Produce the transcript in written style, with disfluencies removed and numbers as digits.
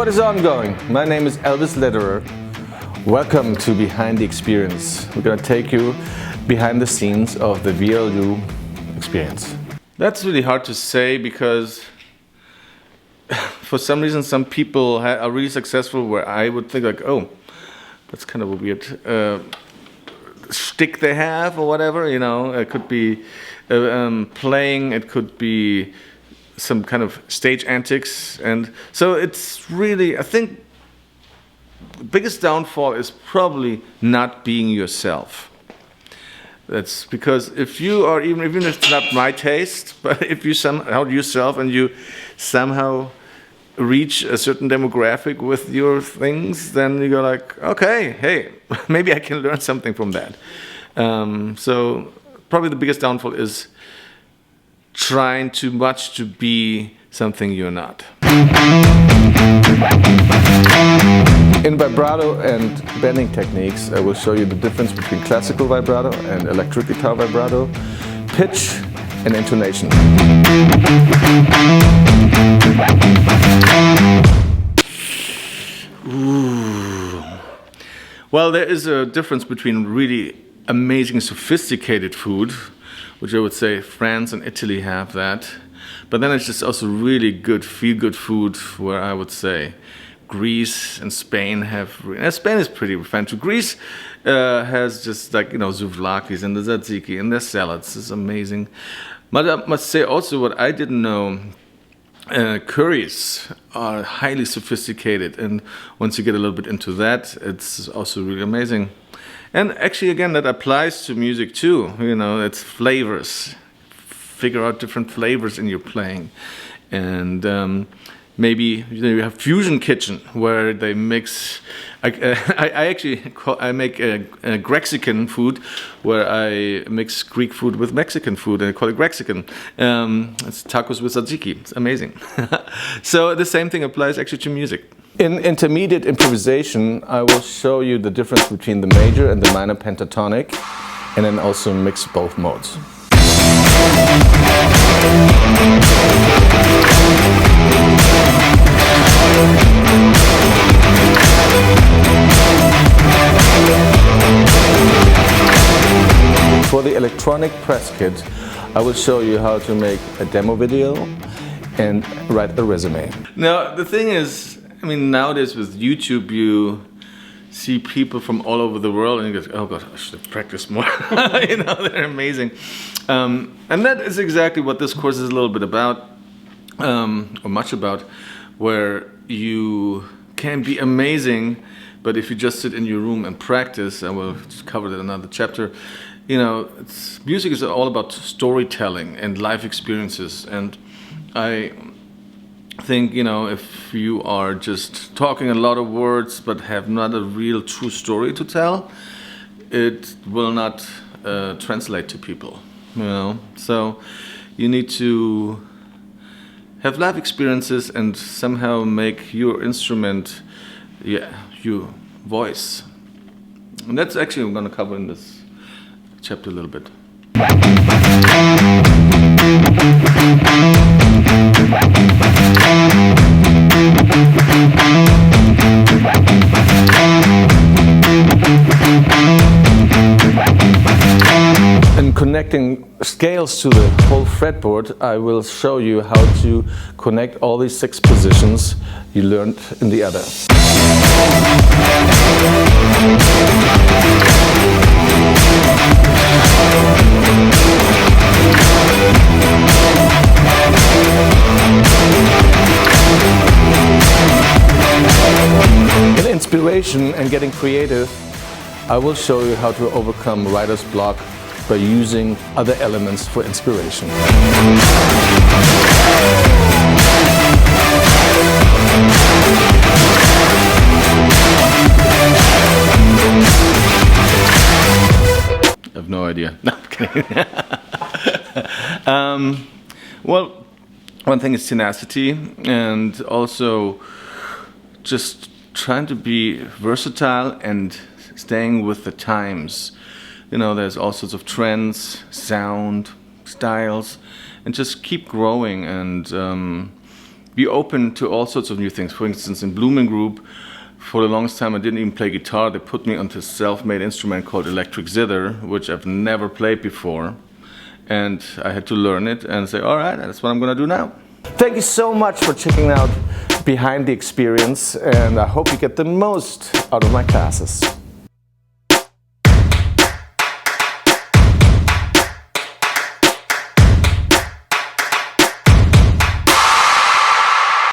What is ongoing? My name is Elvis Lederer. Welcome to Behind the Experience. We're going to take you behind the scenes of the VRLU experience. That's really hard to say because for some reason some people are really successful where I would think like, oh, that's kind of a weird shtick they have or whatever, you know. It could be playing, it could be some kind of stage antics, and so it's really, I think the biggest downfall is probably not being yourself. That's because if you are, even if it's not my taste, but if you somehow yourself and you somehow reach a certain demographic with your things, then you go like, okay, hey, maybe I can learn something from that. So probably the biggest downfall is trying too much to be something you're not. In vibrato and bending techniques, I will show you the difference between classical vibrato and electric guitar vibrato, pitch and intonation. Ooh. Well, there is a difference between really amazing, sophisticated food, which I would say France and Italy have that. But then it's just also really good, feel-good food, where I would say Greece and Spain have. Spain is pretty refined too. Greece has just like, you know, souvlakis and the tzatziki and their salads. It's amazing. But I must say also what I didn't know. Curries are highly sophisticated, and once you get a little bit into that, it's also really amazing. And actually, again, that applies to music too. You know, it's flavors. Figure out different flavors in your playing. And maybe you have fusion kitchen where they mix. I make a Grexican food where I mix Greek food with Mexican food, and I call it Grexican. It's tacos with tzatziki. It's amazing. So the same thing applies actually to music. In intermediate improvisation, I will show you the difference between the major and the minor pentatonic, and then also mix both modes. For the electronic press kit, I will show you how to make a demo video and write a resume. Now, the thing is, I mean, nowadays with YouTube, you see people from all over the world and you go, oh God, I should have practiced more. You know, they're amazing. And that is exactly what this course is a little bit about, or much about, where you can be amazing, but if you just sit in your room and practice, and we'll cover that in another chapter, you know, music is all about storytelling and life experiences. And I think, you know, if you are just talking a lot of words but have not a real true story to tell, it will not translate to people, you know. So you need to have life experiences and somehow make your instrument, your voice. And that's actually I'm going to cover in this chapter a little bit. In connecting scales to the whole fretboard, I will show you how to connect all these 6 positions you learned in the other. In inspiration and getting creative, I will show you how to overcome writer's block by using other elements for inspiration. I have no idea. No, I'm kidding. Well, one thing is tenacity, and also just trying to be versatile and staying with the times. You know, there's all sorts of trends, sound, styles, and just keep growing and be open to all sorts of new things. For instance, in Blooming Group, for the longest time I didn't even play guitar. They put me onto a self-made instrument called electric zither, which I've never played before. And I had to learn it and say, all right, that's what I'm gonna do now. Thank you so much for checking out Behind the Experience, and I hope you get the most out of my classes.